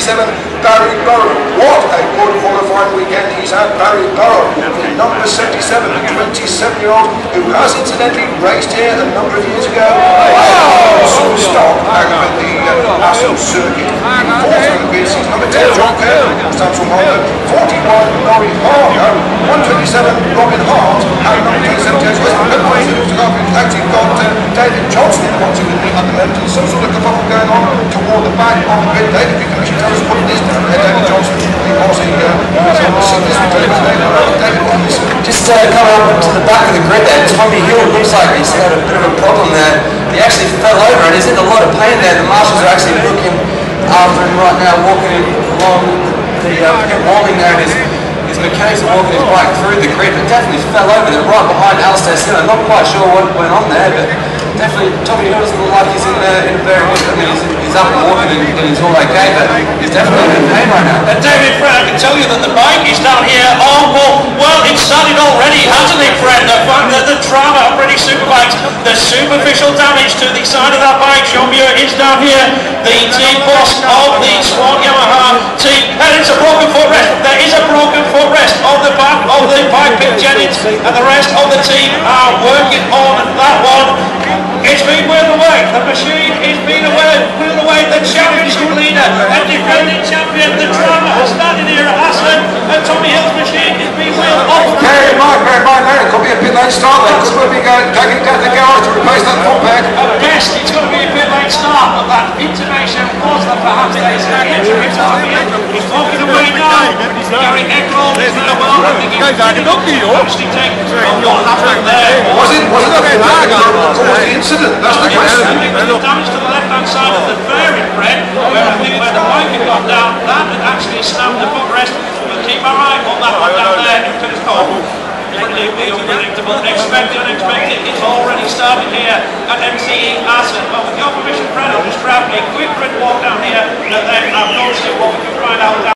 Barry Burrow. What a good qualifying weekend he's had, Barry Burrow, the number 77, the 27-year-old who has incidentally raced here a number of years ago. Some stock out at the Assen circuit. Fourth in number 10, John Kerr, stands from Honda. 41, Laurie Harger. 127, Robin Hart. And number 27, James West. Actually got David Johnston watching with me at the moment. Some sort of kerfuffle going on toward the back of the pit. David, you can actually tell us what it is down there. David Johnston, he was on the sickness with David, what is it? Just coming up to the back of the grid there, Tommy Hill looks like he's had a bit of a problem there. He actually fell over and he's in a lot of pain there. The marshals are actually looking after him right now, walking him along the pit walling there, and his mechanics are walking his bike through the grid, but definitely fell over there right behind Alistair Skinner. Not quite sure what went on there, but definitely Tommy Hill doesn't look like he's in very good. I mean, he's up and walking and he's all okay, but he's definitely in pain right now. And David, Fred, I can tell you that the bike is down here on well, it's started already, hasn't it, Fred? The drama of British Superbikes, the superficial damage to the side of that bike. Sean Muir is down here, the team boss of the Swan Yamaha team, and it's a broken footrest. There is a broken footrest on the back of the bike pit Jennings, and the rest of the team are working on that one. It's been wheeled away. The machine is being wheeled away. The championship leader and defending champion, the drama has started here at Assen, and Tommy Hill's machine is being wheeled off. Very Mark, it could be a pit lane start there. Could be taking down the garage to replace that foot pack. At best, it's going to be a pit lane start, but that intimation was that perhaps there's an injury. He's walking away now. Gary Eckroll is now well. I think he's actually taken what happened there. Was it a foot pack that caused the incident? That's the question. Damage to the left-hand side of the fairing, Fred, where I think where the bike had gone down, that had actually snapped the footrest. But keep our eye on that one down there. It could have gone. Completely unpredictable. Expect the unexpected. It's already started here at MCE Assen. But with your permission,